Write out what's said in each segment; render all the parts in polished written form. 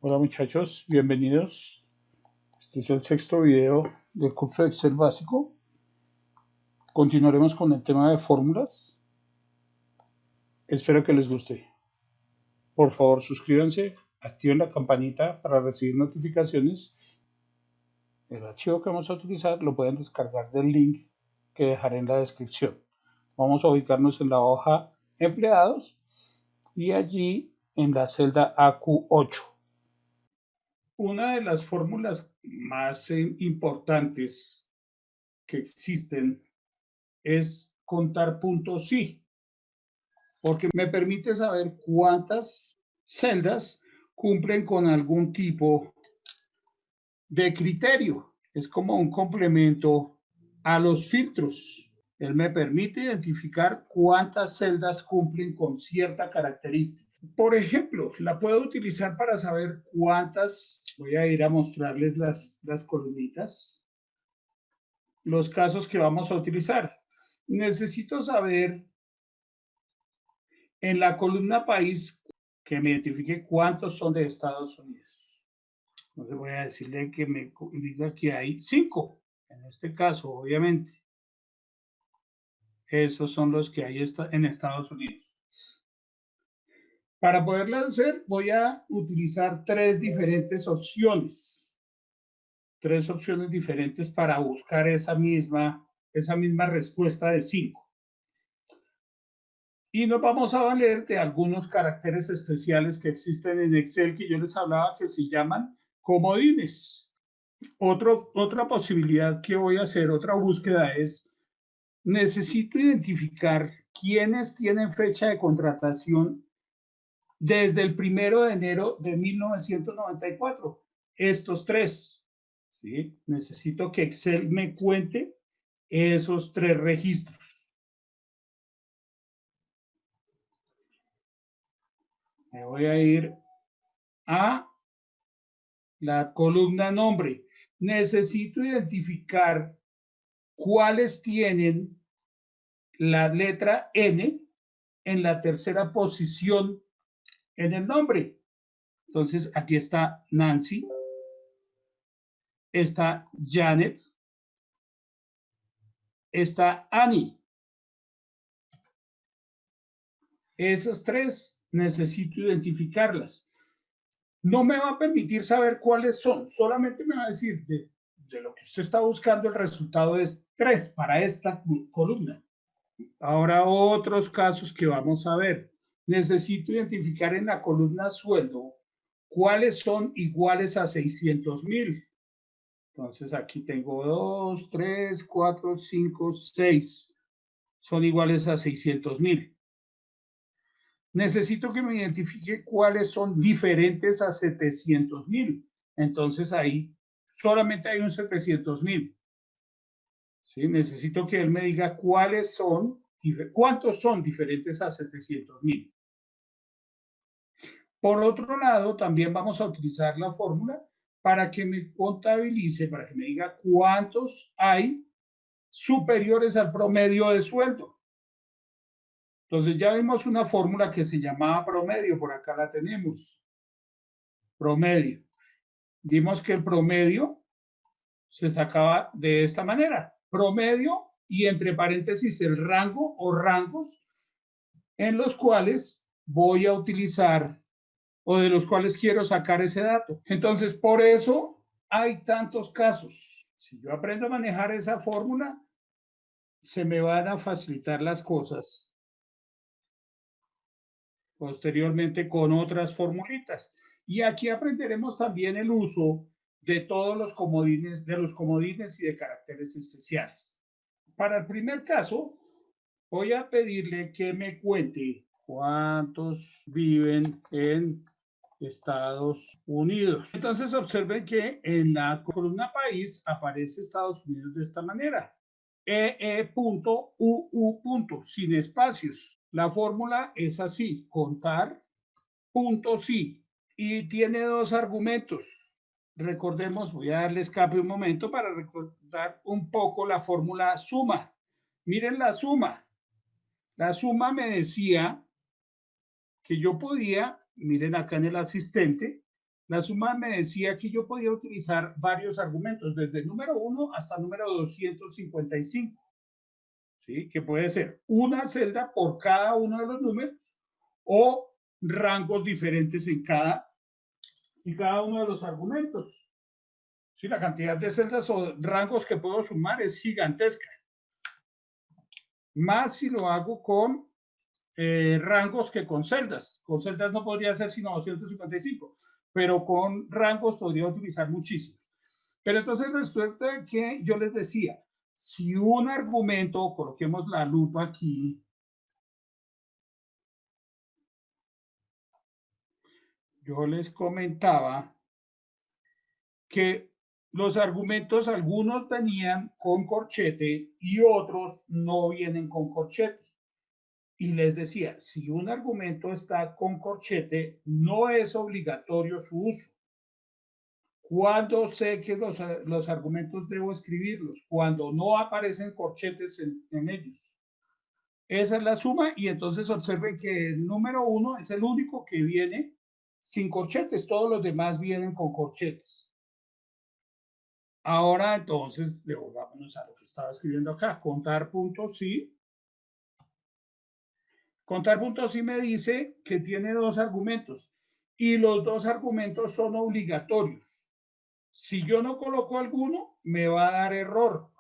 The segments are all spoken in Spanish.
Hola muchachos, bienvenidos. Este es el sexto video del curso de Excel básico. Continuaremos con el tema de fórmulas. Espero que les guste. Por favor, suscríbanse, activen la campanita para recibir notificaciones. El archivo que vamos a utilizar lo pueden descargar del link que dejaré en la descripción. Vamos a ubicarnos en la hoja empleados y allí en la celda AQ8. Una de las fórmulas más importantes que existen es contar puntos sí, porque me permite saber cuántas celdas cumplen con algún tipo de criterio. Es como un complemento a los filtros. Él me permite identificar cuántas celdas cumplen con cierta característica. Por ejemplo, la puedo utilizar para saber cuántas, voy a ir a mostrarles las columnitas, los casos que vamos a utilizar. Necesito saber en la columna país que me identifique cuántos son de Estados Unidos. Entonces voy a decirle que me diga que hay 5, en este caso, obviamente. Esos son los que hay en Estados Unidos. Para poderlo hacer, voy a utilizar tres diferentes opciones. Tres opciones diferentes para buscar esa misma respuesta de 5. Y nos vamos a valer de algunos caracteres especiales que existen en Excel que yo les hablaba que se llaman comodines. Otra posibilidad que voy a hacer, otra búsqueda es, necesito identificar quiénes tienen fecha de contratación desde el 1 de enero de 1994. Estos tres, ¿sí? Necesito que Excel me cuente esos tres registros. Me voy a ir a la columna nombre. Necesito identificar cuáles tienen la letra N en la tercera posición en el nombre. Entonces, aquí está Nancy, está Janet, está Annie. Esas tres necesito identificarlas. No me va a permitir saber cuáles son, solamente me va a decir de lo que usted está buscando, el resultado es 3 para esta columna. Ahora otros casos que vamos a ver. Necesito identificar en la columna sueldo cuáles son iguales a 600,000. Entonces aquí tengo 2, 3, 4, 5, 6. Son iguales a 600,000. Necesito que me identifique cuáles son diferentes a 700,000. Entonces ahí solamente hay un 700,000. ¿Sí? Necesito que él me diga cuántos son diferentes a 700,000. Por otro lado, también vamos a utilizar la fórmula para que me contabilice, para que me diga cuántos hay superiores al promedio de sueldo. Entonces ya vimos una fórmula que se llamaba promedio, por acá la tenemos. Promedio. Vimos que el promedio se sacaba de esta manera. Promedio y entre paréntesis el rango o rangos en los cuales voy a utilizar o de los cuales quiero sacar ese dato. Entonces, por eso hay tantos casos. Si yo aprendo a manejar esa fórmula, se me van a facilitar las cosas posteriormente con otras formulitas. Y aquí aprenderemos también el uso de todos los comodines, y de caracteres especiales. Para el primer caso, voy a pedirle que me cuente cuántos viven en Estados Unidos. Entonces observen que en la columna país aparece Estados Unidos de esta manera. EE.UU. Sin espacios. La fórmula es así, contar punto sí. Y tiene dos argumentos. Recordemos, voy a darle escape un momento para recordar un poco la fórmula suma. Miren la suma. La suma me decía que yo podía, miren acá en el asistente, La suma me decía que yo podía utilizar varios argumentos, desde el número 1 hasta el número 255. ¿Sí? Que puede ser una celda por cada uno de los números o rangos diferentes en cada uno de los argumentos. ¿Sí? La cantidad de celdas o rangos que puedo sumar es gigantesca. Más si lo hago con rangos que con celdas. Con celdas no podría ser sino 255, pero con rangos podría utilizar muchísimos. Pero entonces resulta que yo les decía, si un argumento, coloquemos la lupa aquí, yo les comentaba que los argumentos, algunos venían con corchete y otros no vienen con corchete. Y les decía, si un argumento está con corchete, no es obligatorio su uso. ¿Cuándo sé que los argumentos debo escribirlos? Cuando no aparecen corchetes en ellos. Esa es la suma y entonces observen que el número 1 es el único que viene sin corchetes. Todos los demás vienen con corchetes. Ahora entonces, devolvámonos a lo que estaba escribiendo acá. Contar puntos sí. Contar puntos sí me dice que tiene dos argumentos y los dos argumentos son obligatorios. Si yo no coloco alguno, me va a dar error.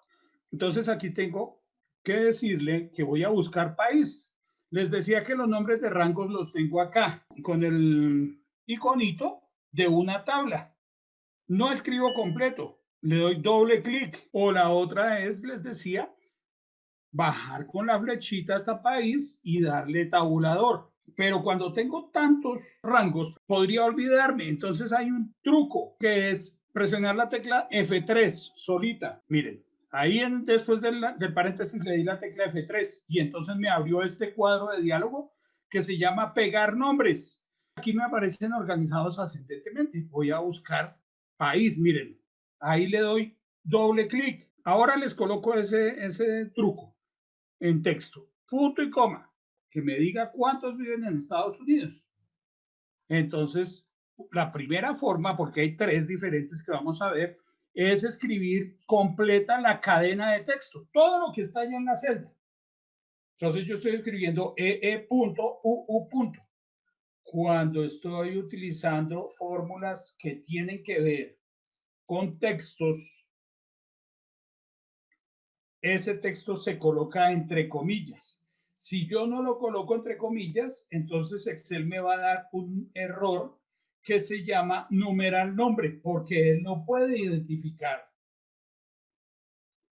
Entonces aquí tengo que decirle que voy a buscar país. Les decía que los nombres de rangos los tengo acá, con el iconito de una tabla. No escribo completo, le doy doble clic. O la otra es, les decía, bajar con la flechita hasta país y darle tabulador. Pero cuando tengo tantos rangos, podría olvidarme. Entonces hay un truco que es presionar la tecla F3 solita. Miren, ahí después del paréntesis le di la tecla F3 y entonces me abrió este cuadro de diálogo que se llama pegar nombres. Aquí me aparecen organizados ascendentemente. Voy a buscar país, miren. Ahí le doy doble clic. Ahora les coloco ese truco en texto, punto y coma, que me diga cuántos viven en Estados Unidos. Entonces, la primera forma, porque hay tres diferentes que vamos a ver, es escribir completa la cadena de texto, todo lo que está allá en la celda. Entonces yo estoy escribiendo EE.UU. Cuando estoy utilizando fórmulas que tienen que ver con textos, ese texto se coloca entre comillas. Si yo no lo coloco entre comillas, entonces Excel me va a dar un error que se llama numeral nombre, porque él no puede identificar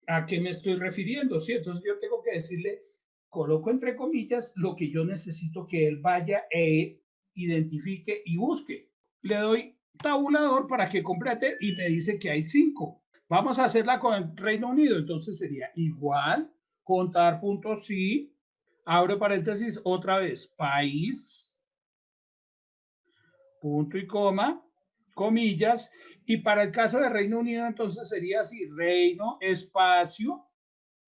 a qué me estoy refiriendo, ¿sí? Entonces yo tengo que decirle, coloco entre comillas lo que yo necesito que él vaya e identifique y busque. Le doy tabulador para que complete y me dice que hay 5. Vamos a hacerla con el Reino Unido, entonces sería igual, contar puntos sí, abro paréntesis otra vez, país, punto y coma, comillas, y para el caso de Reino Unido entonces sería así, Reino, espacio,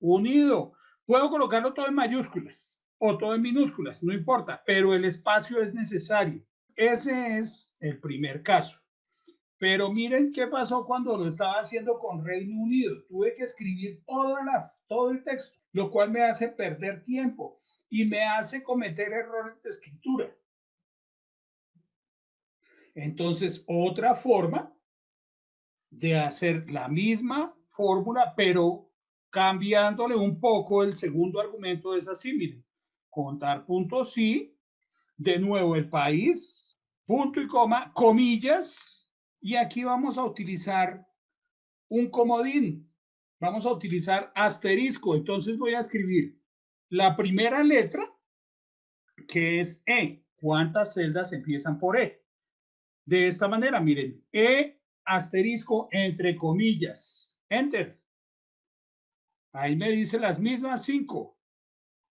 Unido. Puedo colocarlo todo en mayúsculas o todo en minúsculas, no importa, pero el espacio es necesario. Ese es el primer caso. Pero miren qué pasó cuando lo estaba haciendo con Reino Unido. Tuve que escribir todo el texto, lo cual me hace perder tiempo y me hace cometer errores de escritura. Entonces, otra forma de hacer la misma fórmula, pero cambiándole un poco el segundo argumento es así, miren, contar puntos sí, de nuevo el país, punto y coma, comillas, y aquí vamos a utilizar un comodín. Vamos a utilizar asterisco. Entonces voy a escribir la primera letra, que es E. ¿Cuántas celdas empiezan por E? De esta manera, miren, E asterisco entre comillas. Enter. Ahí me dice las mismas 5.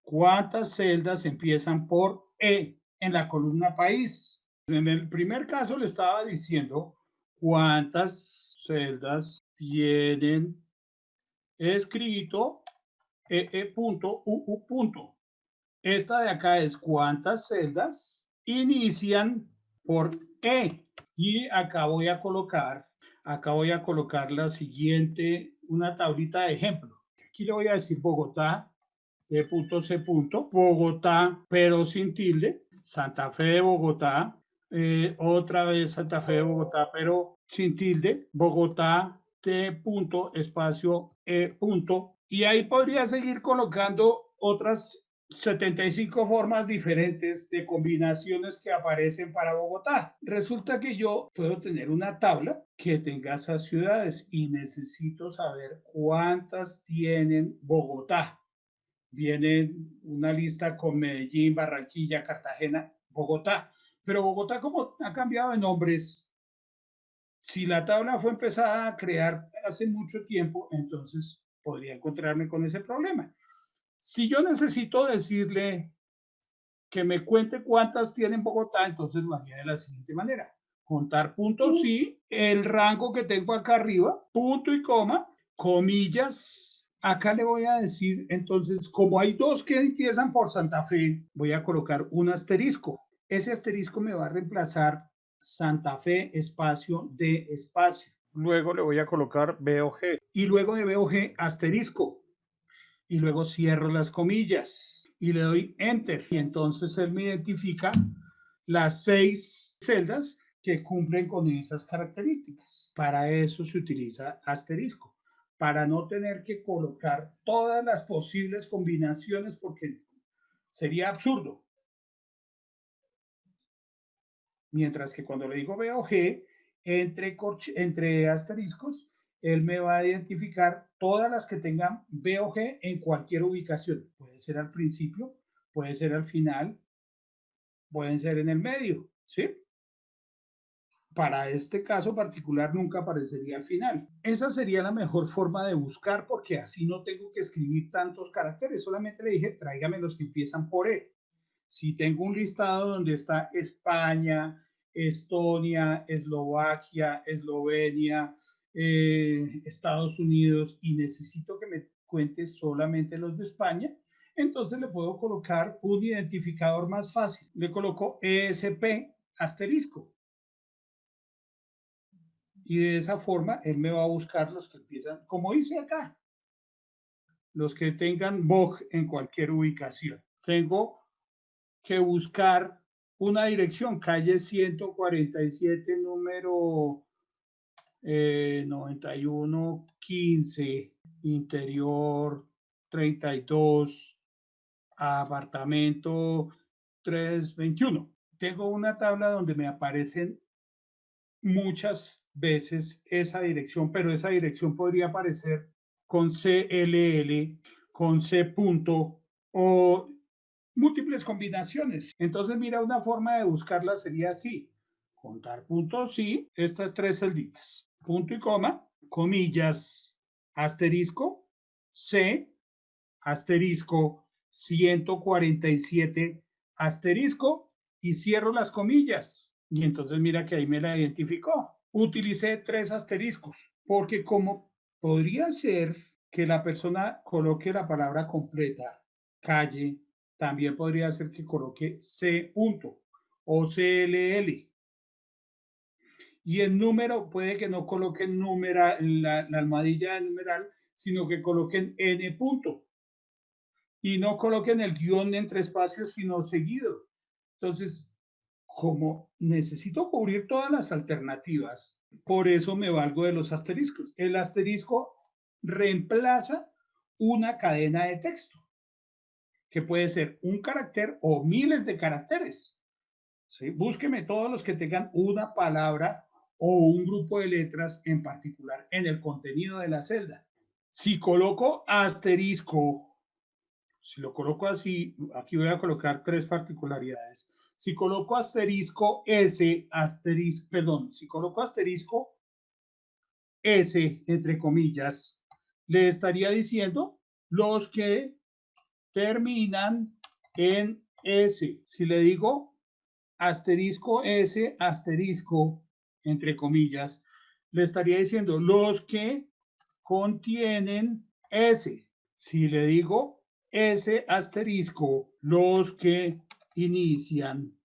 ¿Cuántas celdas empiezan por E en la columna país? En el primer caso le estaba diciendo cuántas celdas tienen escrito EE.UU. Esta de acá es cuántas celdas inician por E. Y acá voy a colocar la siguiente, una tablita de ejemplo. Aquí le voy a decir Bogotá, T.C. Bogotá, pero sin tilde, Santa Fe de Bogotá, otra vez Santa Fe de Bogotá, pero sin tilde, Bogotá, T. espacio E. Y ahí podría seguir colocando otras 75 formas diferentes de combinaciones que aparecen para Bogotá. Resulta que yo puedo tener una tabla que tenga esas ciudades y necesito saber cuántas tienen Bogotá. Viene una lista con Medellín, Barranquilla, Cartagena, Bogotá. Pero Bogotá, como ha cambiado de nombres, si la tabla fue empezada a crear hace mucho tiempo, entonces podría encontrarme con ese problema. Si yo necesito decirle que me cuente cuántas tiene en Bogotá, entonces lo haría de la siguiente manera. Contar puntos sí, el rango que tengo acá arriba, punto y coma, comillas. Acá le voy a decir, entonces, como hay dos que empiezan por Santa Fe, voy a colocar un asterisco. Ese asterisco me va a reemplazar Santa Fe espacio de espacio. Luego le voy a colocar BOG. Y luego de BOG, asterisco. Y luego cierro las comillas y le doy enter. Y entonces él me identifica las 6 celdas que cumplen con esas características. Para eso se utiliza asterisco, para no tener que colocar todas las posibles combinaciones porque sería absurdo. Mientras que cuando le digo BOG, entre asteriscos, él me va a identificar todas las que tengan BOG en cualquier ubicación. Puede ser al principio, puede ser al final, pueden ser en el medio, ¿sí? Para este caso particular nunca aparecería al final. Esa sería la mejor forma de buscar porque así no tengo que escribir tantos caracteres. Solamente le dije, tráigame los que empiezan por E. Si tengo un listado donde está España, Estonia, Eslovaquia, Eslovenia, Estados Unidos y necesito que me cuente solamente los de España, entonces le puedo colocar un identificador más fácil. Le coloco ESP asterisco y de esa forma él me va a buscar los que empiezan, como dice acá, los que tengan BOG en cualquier ubicación. Tengo que buscar una dirección, calle 147, número 9115, interior 32, apartamento 321. Tengo una tabla donde me aparecen muchas veces esa dirección, pero esa dirección podría aparecer con CLL, con C punto o múltiples combinaciones. Entonces, mira, una forma de buscarla sería así. Contar puntos, sí, estas 3 celditas. Punto y coma, comillas, asterisco, C, asterisco, 147, asterisco, y cierro las comillas. Y entonces mira que ahí me la identificó. Utilicé 3 asteriscos, porque como podría ser que la persona coloque la palabra completa, calle, también podría ser que coloque C punto o CLL. Y el número puede que no coloquen la almohadilla de numeral, sino que coloquen N punto. Y no coloquen el guión entre espacios, sino seguido. Entonces, como necesito cubrir todas las alternativas, por eso me valgo de los asteriscos. El asterisco reemplaza una cadena de texto, que puede ser un carácter o miles de caracteres. ¿Sí? Búsqueme todos los que tengan una palabra o un grupo de letras en particular en el contenido de la celda. Si coloco asterisco, si lo coloco así, aquí voy a colocar 3 particularidades. Si coloco asterisco S, si coloco asterisco S, entre comillas, le estaría diciendo los que terminan en S. Si le digo asterisco S, asterisco, entre comillas, le estaría diciendo los que contienen S. Si le digo S asterisco, los que inician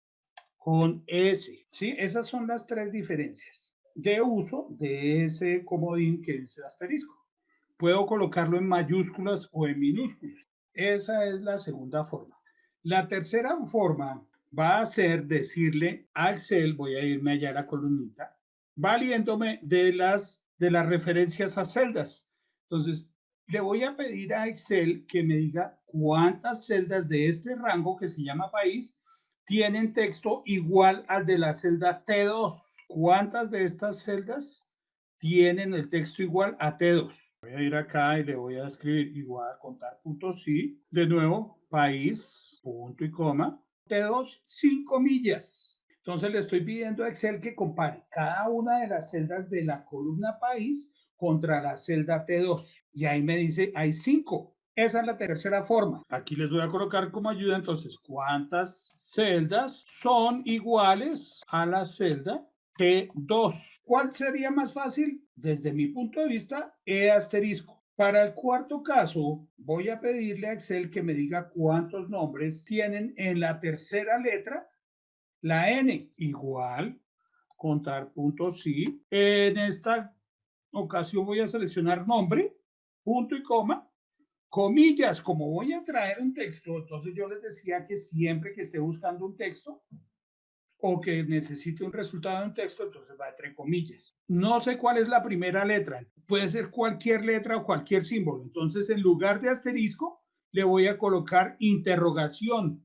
con S. ¿Sí? Esas son las tres diferencias de uso de ese comodín que es el asterisco. Puedo colocarlo en mayúsculas o en minúsculas. Esa es la segunda forma. La tercera forma va a ser decirle a Excel, voy a irme allá a la columnita, valiéndome de las referencias a celdas. Entonces, le voy a pedir a Excel que me diga cuántas celdas de este rango que se llama país tienen texto igual al de la celda T2. ¿Cuántas de estas celdas tienen el texto igual a T2? Voy a ir acá y le voy a escribir igual, contar puntos, sí. De nuevo, país, punto y coma. T2 sin comillas. Entonces le estoy pidiendo a Excel que compare cada una de las celdas de la columna país contra la celda T2. Y ahí me dice, hay 5. Esa es la tercera forma. Aquí les voy a colocar como ayuda entonces cuántas celdas son iguales a la celda T2. ¿Cuál sería más fácil? Desde mi punto de vista, E asterisco. Para el cuarto caso, voy a pedirle a Excel que me diga cuántos nombres tienen en la tercera letra la N. Igual, contar puntos, sí. En esta ocasión voy a seleccionar nombre, punto y coma, comillas. Como voy a traer un texto, entonces yo les decía que siempre que esté buscando un texto o que necesite un resultado de un texto, entonces va entre comillas. No sé cuál es la primera letra, puede ser cualquier letra o cualquier símbolo. Entonces, en lugar de asterisco, le voy a colocar interrogación.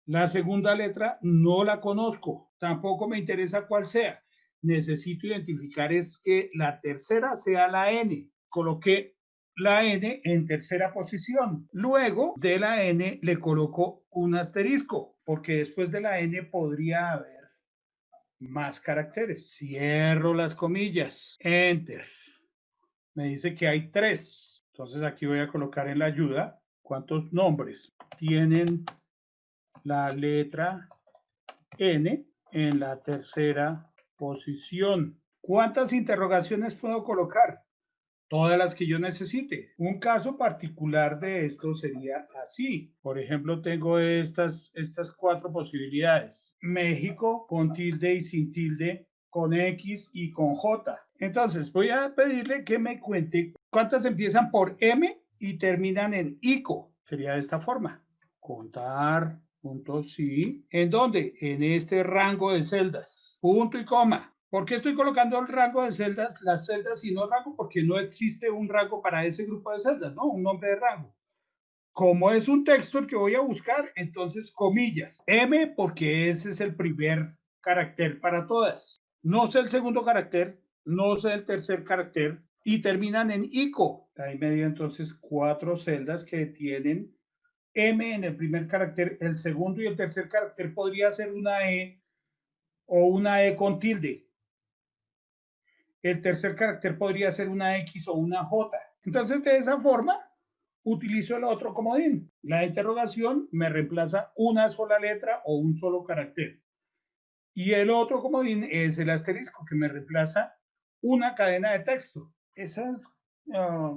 La segunda letra no la conozco, tampoco me interesa cuál sea. Necesito identificar es que la tercera sea la N. Coloqué la N en tercera posición. Luego de la N le coloco un asterisco, porque después de la N podría haber más caracteres. Cierro las comillas. Enter. Me dice que hay 3. Entonces aquí voy a colocar en la ayuda cuántos nombres tienen la letra N en la tercera posición. ¿Cuántas interrogaciones puedo colocar? Todas las que yo necesite. Un caso particular de esto sería así. Por ejemplo, tengo estas 4 posibilidades. México con tilde y sin tilde, con X y con J. Entonces, voy a pedirle que me cuente cuántas empiezan por M y terminan en ICO. Sería de esta forma. Contar, punto, sí. ¿En dónde? En este rango de celdas. Punto y coma. ¿Por qué estoy colocando el rango de celdas, las celdas y no rango? Porque no existe un rango para ese grupo de celdas, ¿no? Un nombre de rango. Como es un texto el que voy a buscar, entonces comillas. M porque ese es el primer carácter para todas. No sé el segundo carácter, no sé el tercer carácter y terminan en ICO. Ahí me dio entonces 4 celdas que tienen M en el primer carácter. El segundo y el tercer carácter podría ser una E o una E con tilde. El tercer carácter podría ser una X o una J. Entonces, de esa forma, utilizo el otro comodín. La interrogación me reemplaza una sola letra o un solo carácter. Y el otro comodín es el asterisco, que me reemplaza una cadena de texto. Esos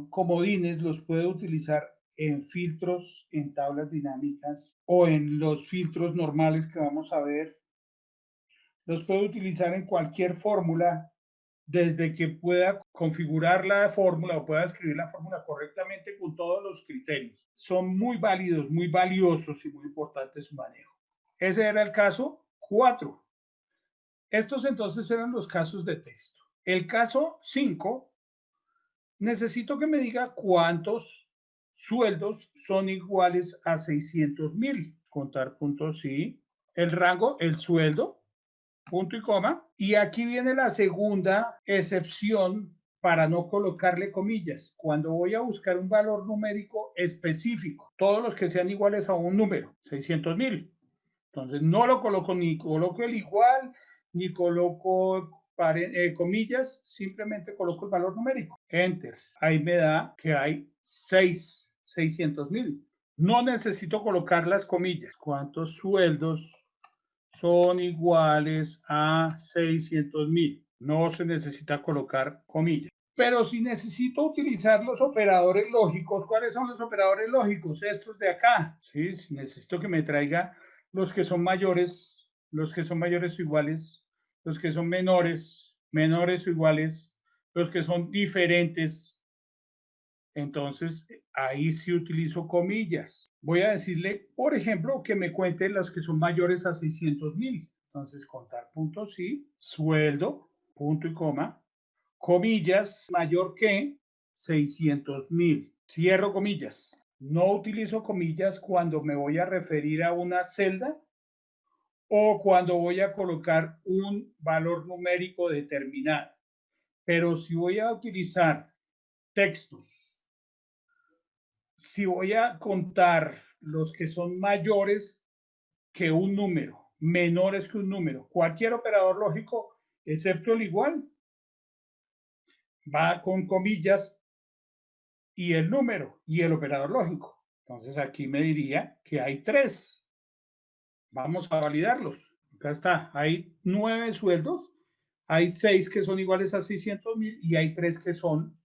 comodines los puedo utilizar en filtros, en tablas dinámicas o en los filtros normales que vamos a ver. Los puedo utilizar en cualquier fórmula desde que pueda configurar la fórmula o pueda escribir la fórmula correctamente con todos los criterios. Son muy válidos, muy valiosos y muy importantes su manejo. Ese era el caso 4. Estos entonces eran los casos de texto. El caso 5, necesito que me diga cuántos sueldos son iguales a 600,000. Contar puntos, sí. El rango, el sueldo, punto y coma. Y aquí viene la segunda excepción para no colocarle comillas. Cuando voy a buscar un valor numérico específico, todos los que sean iguales a un número, 600,000. Entonces no lo coloco, ni coloco el igual, ni coloco comillas, simplemente coloco el valor numérico. Enter. Ahí me da que hay 600,000. No necesito colocar las comillas. ¿Cuántos sueldos son iguales a 600,000? No se necesita colocar comillas. Pero si necesito utilizar los operadores lógicos, ¿cuáles son los operadores lógicos? Estos de acá. ¿Sí? Si necesito que me traiga los que son mayores los que son mayores o iguales, los que son menores, menores o iguales, los que son diferentes. Entonces, ahí sí utilizo comillas. Voy a decirle, por ejemplo, que me cuente los que son mayores a 600.000. Entonces, contar puntos sí, sueldo, punto y coma, comillas, mayor que 600.000. Cierro comillas. No utilizo comillas cuando me voy a referir a una celda o cuando voy a colocar un valor numérico determinado. Pero si voy a utilizar textos, si voy a contar los que son mayores que un número, menores que un número, cualquier operador lógico, excepto el igual, va con comillas y el número y el operador lógico. Entonces aquí me diría que hay 3. Vamos a validarlos. Acá está, hay 9 sueldos, hay 6 que son iguales a 600.000 y hay 3 que son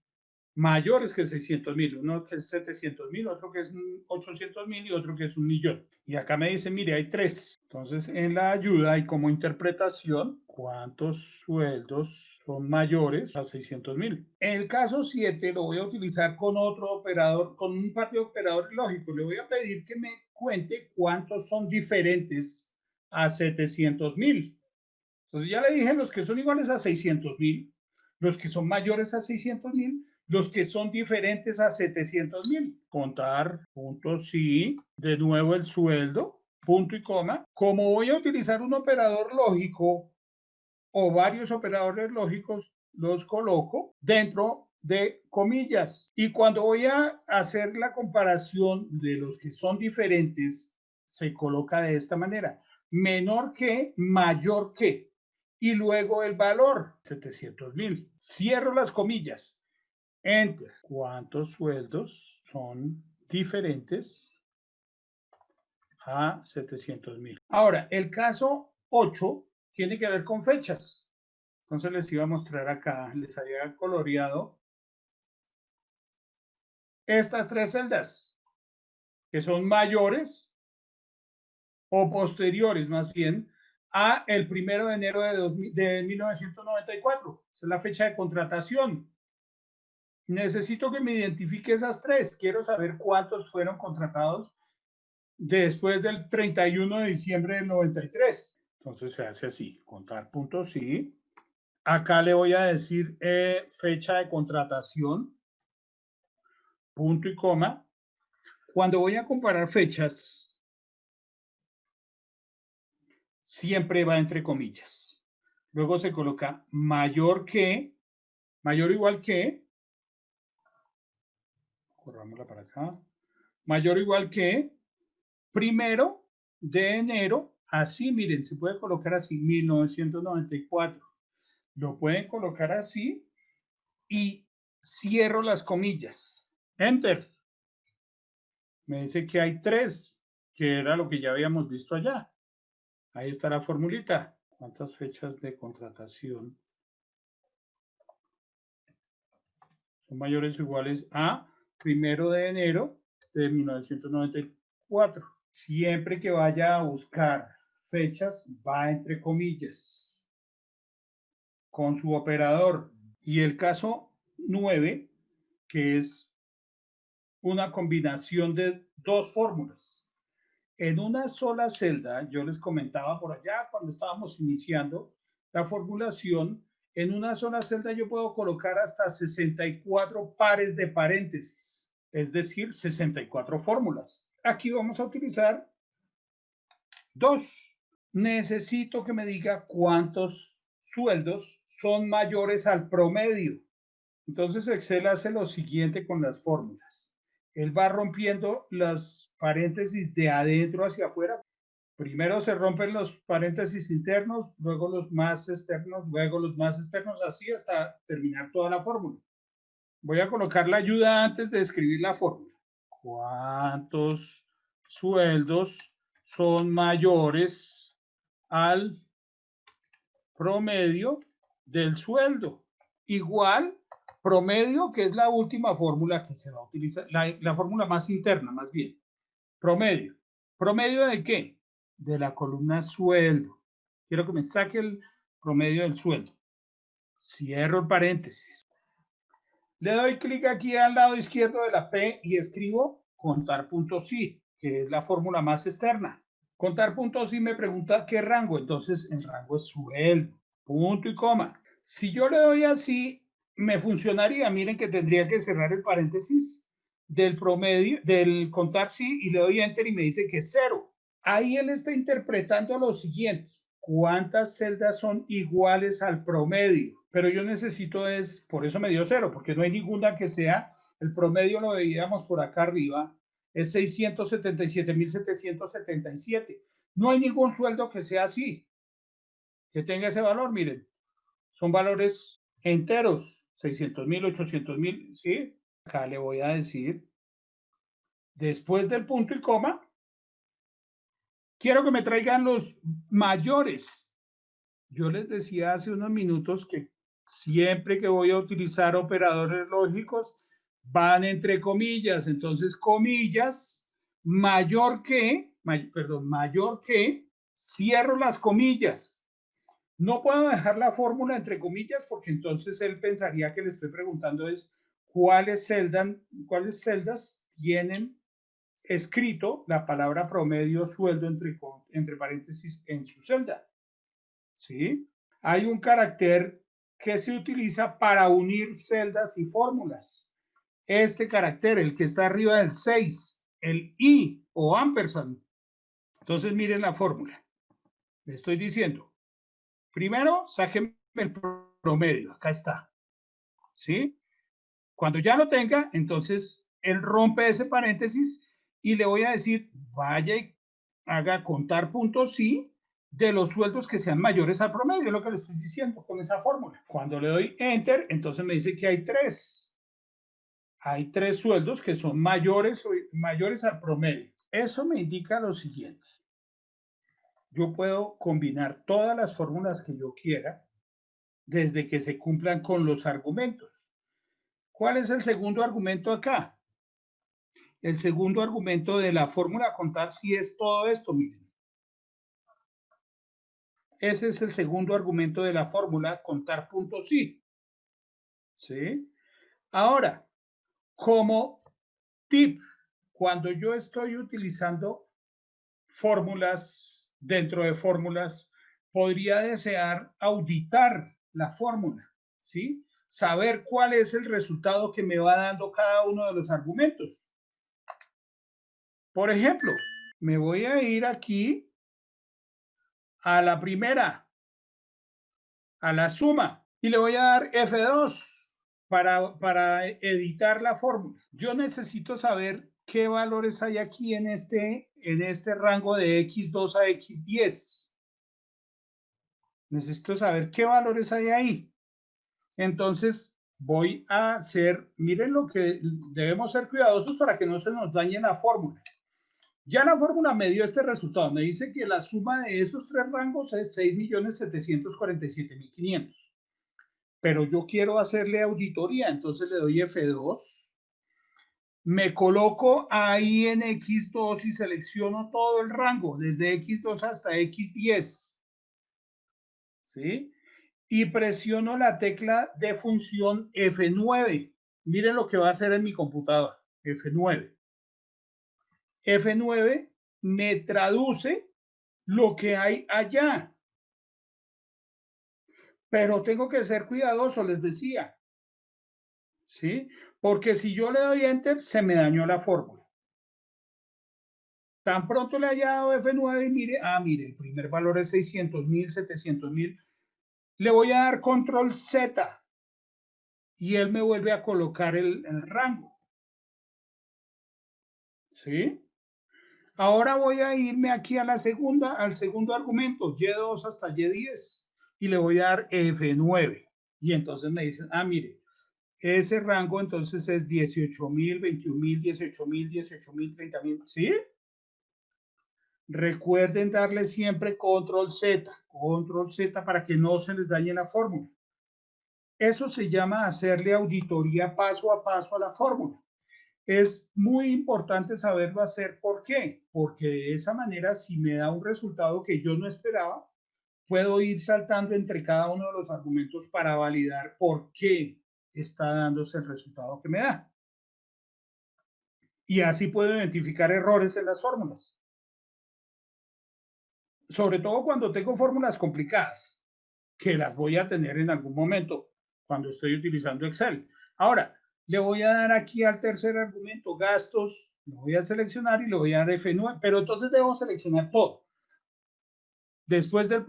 mayores que 600.000, uno que es 700.000, otro que es 800.000 y otro que es 1.000.000. Y acá me dice, mire, hay 3. Entonces, en la ayuda y como interpretación, ¿cuántos sueldos son mayores a 600.000? En el caso 7 lo voy a utilizar con otro operador, con un par de operadores lógicos. Le voy a pedir que me cuente cuántos son diferentes a 700.000. Entonces ya le dije los que son iguales a 600.000, los que son mayores a 600.000, los que son diferentes a 700.000. Contar, punto, sí, de nuevo el sueldo, punto y coma. Como voy a utilizar un operador lógico o varios operadores lógicos, los coloco dentro de comillas. Y cuando voy a hacer la comparación de los que son diferentes, se coloca de esta manera: menor que, mayor que, y luego el valor, 700.000. Cierro las comillas. Enter. ¿Cuántos sueldos son diferentes a 700.000? Ahora, el caso 8 tiene que ver con fechas. Entonces les iba a mostrar acá, les había coloreado estas 3 celdas, que son mayores o posteriores más bien a el 1 de enero de 1994. Esa es la fecha de contratación. Necesito que me identifique esas 3. Quiero saber cuántos fueron contratados después del 31 de diciembre del 93. Entonces se hace así, contar puntos, sí. Acá le voy a decir fecha de contratación, punto y coma. Cuando voy a comparar fechas, siempre va entre comillas. Luego se coloca mayor que, mayor o igual que, corrámosla para acá, mayor o igual que, 1 de enero, así, miren, se puede colocar así, 1994. Lo pueden colocar así y cierro las comillas. Enter. Me dice que hay 3, que era lo que ya habíamos visto allá. Ahí está la formulita. ¿Cuántas fechas de contratación son mayores o iguales a 1 de enero de 1994? Siempre que vaya a buscar fechas, va entre comillas con su operador. Y el caso 9, que es una combinación de 2 fórmulas. En una sola celda, yo les comentaba por allá cuando estábamos iniciando la formulación, en una sola celda yo puedo colocar hasta 64 pares de paréntesis, es decir, 64 fórmulas. Aquí vamos a utilizar 2. Necesito que me diga cuántos sueldos son mayores al promedio. Entonces Excel hace lo siguiente con las fórmulas. Él va rompiendo las paréntesis de adentro hacia afuera. Primero se rompen los paréntesis internos, luego los más externos, luego los más externos, así hasta terminar toda la fórmula. Voy a colocar la ayuda antes de escribir la fórmula. ¿Cuántos sueldos son mayores al promedio del sueldo? Igual promedio, que es la última fórmula que se va a utilizar, la fórmula más interna, más bien. Promedio. ¿Promedio de qué? De la columna sueldo. Quiero que me saque el promedio del sueldo. Cierro el paréntesis. Le doy clic aquí al lado izquierdo de la P y escribo contar puntos sí, que es la fórmula más externa. Contar puntos sí me pregunta qué rango, entonces el rango es sueldo, punto y coma. Si yo le doy así, me funcionaría. Miren que tendría que cerrar el paréntesis del promedio, del contar sí, y le doy enter y me dice que es 0. Ahí él está interpretando lo siguiente: ¿cuántas celdas son iguales al promedio? Pero yo necesito es, por eso me dio 0, porque no hay ninguna que sea, el promedio lo veíamos por acá arriba, es 677.777. No hay ningún sueldo que sea así, que tenga ese valor, miren. Son valores enteros, 600.000, 800.000, ¿sí? Acá le voy a decir, después del punto y coma, quiero que me traigan los mayores. Yo les decía hace unos minutos que siempre que voy a utilizar operadores lógicos, van entre comillas. Entonces, comillas, mayor que, cierro las comillas. No puedo dejar la fórmula entre comillas porque entonces él pensaría que le estoy preguntando es cuáles celdas tienen escrito la palabra promedio sueldo entre paréntesis en su celda. ¿Sí? Hay un carácter que se utiliza para unir celdas y fórmulas. Este carácter, el que está arriba del 6, el I o ampersand. Entonces miren la fórmula. Le estoy diciendo, primero sáquenme el promedio, acá está. ¿Sí? Cuando ya lo tenga, entonces él rompe ese paréntesis y le voy a decir, vaya y haga contar puntos sí de los sueldos que sean mayores al promedio, es lo que le estoy diciendo con esa fórmula. Cuando le doy enter, entonces me dice que hay tres. Hay tres sueldos que son mayores al promedio. Eso me indica lo siguiente. Yo puedo combinar todas las fórmulas que yo quiera desde que se cumplan con los argumentos. ¿Cuál es el segundo argumento acá? El segundo argumento de la fórmula contar sí es todo esto, miren. Ese es el segundo argumento de la fórmula contar punto sí. ¿Sí? Ahora, como tip, cuando yo estoy utilizando fórmulas dentro de fórmulas, podría desear auditar la fórmula, ¿sí? Saber cuál es el resultado que me va dando cada uno de los argumentos. Por ejemplo, me voy a ir aquí a la primera, a la suma, y le voy a dar F2 para editar la fórmula. Yo necesito saber qué valores hay aquí en este rango de X2 a X10. Necesito saber qué valores hay ahí. Entonces voy a hacer, miren lo que debemos ser cuidadosos para que no se nos dañe la fórmula. Ya la fórmula me dio este resultado. Me dice que la suma de esos tres rangos es 6.747.500. Pero yo quiero hacerle auditoría, entonces le doy F2. Me coloco ahí en X2 y selecciono todo el rango, desde X2 hasta X10. ¿Sí? Y presiono la tecla de función F9. Miren lo que va a hacer en mi computadora. F9. F9 me traduce lo que hay allá. Pero tengo que ser cuidadoso, les decía. ¿Sí? Porque si yo le doy enter, se me dañó la fórmula. Tan pronto le haya dado F9 y mire, mire, el primer valor es 600.000, 700.000. Le voy a dar control Z y él me vuelve a colocar el rango. ¿Sí? Ahora voy a irme aquí a al segundo argumento, Y2 hasta Y10, y le voy a dar F9. Y entonces me dicen, mire, ese rango entonces es 18.000, 21.000, 18.000, 18.000, 30.000, ¿sí? Recuerden darle siempre control Z para que no se les dañe la fórmula. Eso se llama hacerle auditoría paso a paso a la fórmula. Es muy importante saberlo hacer. ¿Por qué? Porque de esa manera, si me da un resultado que yo no esperaba, puedo ir saltando entre cada uno de los argumentos para validar por qué está dándose el resultado que me da. Y así puedo identificar errores en las fórmulas. Sobre todo cuando tengo fórmulas complicadas, que las voy a tener en algún momento cuando estoy utilizando Excel. Ahora, le voy a dar aquí al tercer argumento, gastos, lo voy a seleccionar y le voy a dar F9, pero entonces debo seleccionar todo. Después del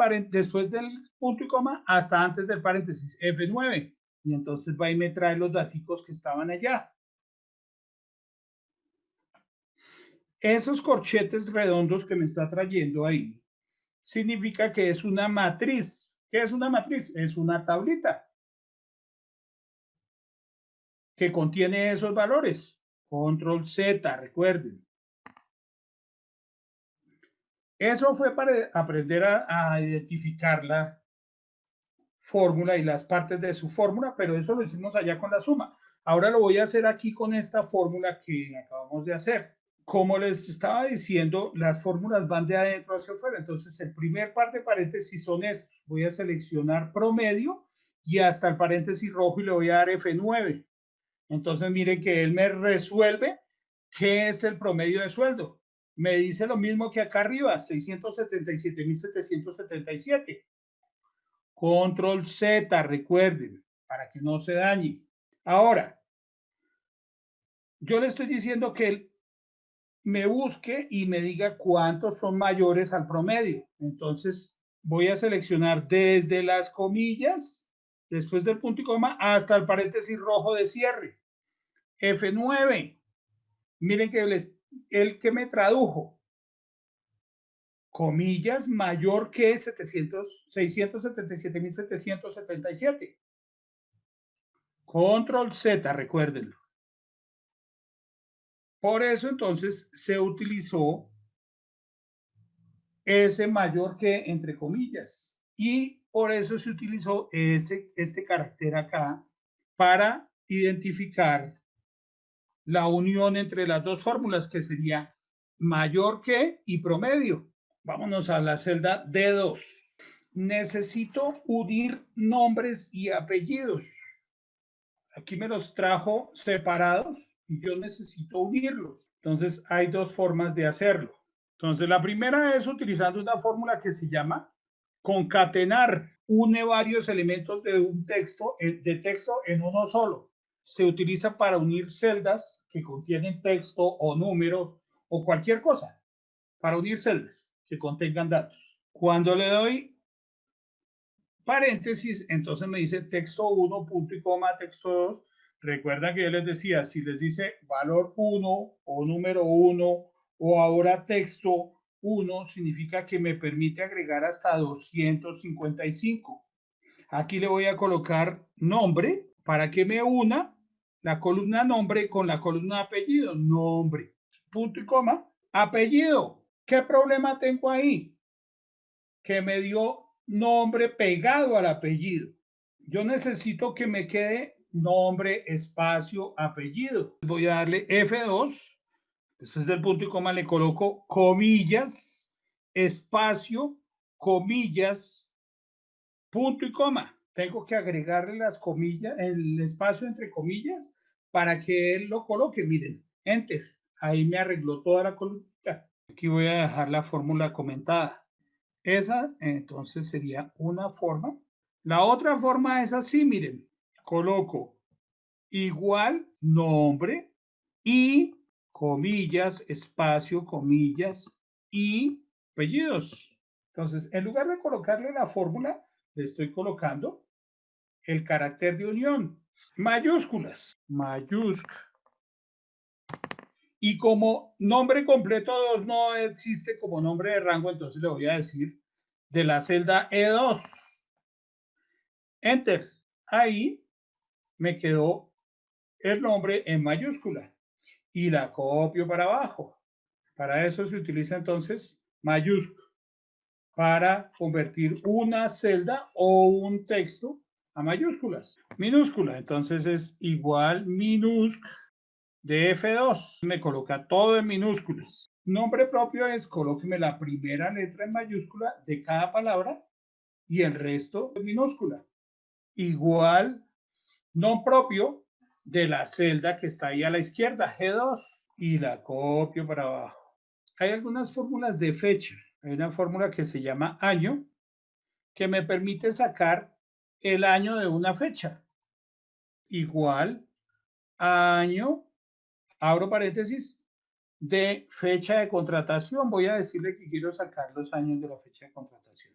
punto y coma hasta antes del paréntesis, F9. Y entonces va y me trae los datos que estaban allá. Esos corchetes redondos que me está trayendo ahí, significa que es una matriz. ¿Qué es una matriz? Es una tablita que contiene esos valores. Control Z, recuerden. Eso fue para aprender a identificar la fórmula y las partes de su fórmula, pero eso lo hicimos allá con la suma. Ahora lo voy a hacer aquí con esta fórmula que acabamos de hacer. Como les estaba diciendo, las fórmulas van de adentro hacia afuera. Entonces, el primer par de paréntesis son estos. Voy a seleccionar promedio y hasta el paréntesis rojo y le voy a dar F9. Entonces, miren que él me resuelve qué es el promedio de sueldo. Me dice lo mismo que acá arriba, 677.777. Control Z, recuerden, para que no se dañe. Ahora, yo le estoy diciendo que él me busque y me diga cuántos son mayores al promedio. Entonces, voy a seleccionar desde las comillas, después del punto y coma, hasta el paréntesis rojo de cierre. F9. Miren que el que me tradujo, comillas, mayor que 677.777. Control Z, recuérdenlo. Por eso entonces se utilizó ese mayor que entre comillas y por eso se utilizó este carácter acá para identificar la unión entre las dos fórmulas que sería mayor que y promedio. Vámonos a la celda D2. Necesito unir nombres y apellidos. Aquí me los trajo separados y yo necesito unirlos. Entonces hay dos formas de hacerlo. Entonces la primera es utilizando una fórmula que se llama concatenar. Une varios elementos de un texto, en uno solo. Se utiliza para unir celdas que contienen texto o números o cualquier cosa. Para unir celdas que contengan datos. Cuando le doy paréntesis, entonces me dice texto 1, punto y coma, texto 2. Recuerda que yo les decía, si les dice valor 1 o número 1 o ahora texto 1, significa que me permite agregar hasta 255. Aquí le voy a colocar nombre para que me una la columna nombre con la columna apellido. Nombre, punto y coma, apellido. ¿Qué problema tengo ahí? Que me dio nombre pegado al apellido. Yo necesito que me quede nombre, espacio, apellido. Voy a darle F2. Después del punto y coma le coloco comillas, espacio, comillas, punto y coma. Tengo que agregarle las comillas, el espacio entre comillas, para que él lo coloque. Miren, enter. Ahí me arregló toda la columna. Aquí voy a dejar la fórmula comentada. Esa entonces sería una forma. La otra forma es así, miren. Coloco igual nombre y comillas, espacio, comillas y apellidos. Entonces, en lugar de colocarle la fórmula, le estoy colocando el carácter de unión. Mayúsculas. Mayúscula. Y como nombre completo 2 no existe como nombre de rango, entonces le voy a decir de la celda E2. Enter. Ahí me quedó el nombre en mayúscula y la copio para abajo. Para eso se utiliza entonces mayúscula para convertir una celda o un texto a mayúsculas. Minúscula, entonces es igual minúscula de F2. Me coloca todo en minúsculas. Nombre propio es colóqueme la primera letra en mayúscula de cada palabra y el resto es minúscula. Igual, no propio de la celda que está ahí a la izquierda, G2, y la copio para abajo. Hay algunas fórmulas de fecha. Hay una fórmula que se llama año, que me permite sacar el año de una fecha. Igual, año, abro paréntesis, de fecha de contratación. Voy a decirle que quiero sacar los años de la fecha de contratación.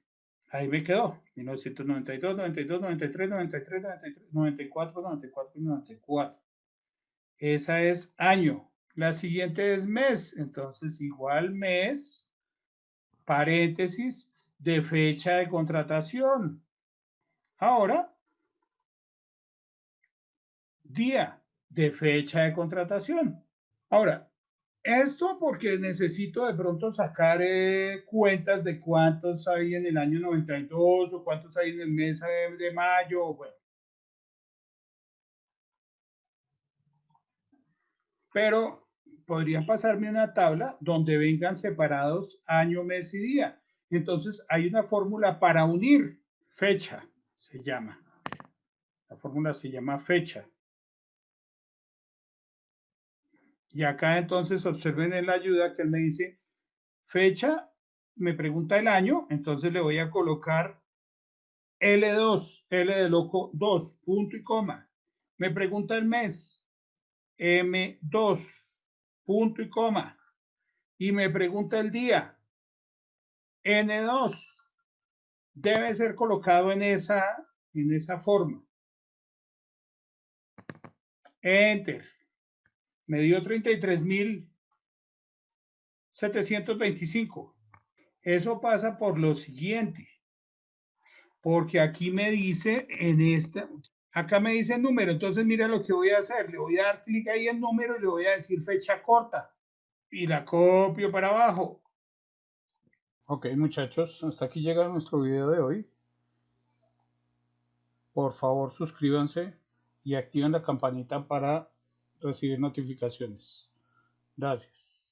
Ahí me quedó. 1992, 92, 93, 93, 93, 94, 94 y 94. Esa es año. La siguiente es mes. Entonces, igual mes, paréntesis, de fecha de contratación. Ahora, día de fecha de contratación. Ahora, esto porque necesito de pronto sacar cuentas de cuántos hay en el año 92 o cuántos hay en el mes de mayo. Bueno, pero podrían pasarme una tabla donde vengan separados año, mes y día. Entonces hay una fórmula para unir fecha, se llama. La fórmula se llama fecha. Y acá entonces observen en la ayuda que él me dice fecha, me pregunta el año, entonces le voy a colocar L2, L de loco 2, punto y coma. Me pregunta el mes, M2, punto y coma. Y me pregunta el día, N2. Debe ser colocado en esa forma. Enter. Me dio 33.725. Eso pasa por lo siguiente. Porque aquí me dice acá me dice el número. Entonces mira lo que voy a hacer. Le voy a dar clic ahí en número y le voy a decir fecha corta. Y la copio para abajo. Ok, muchachos, hasta aquí llega nuestro video de hoy. Por favor, suscríbanse y activen la campanita para recibir notificaciones. Gracias.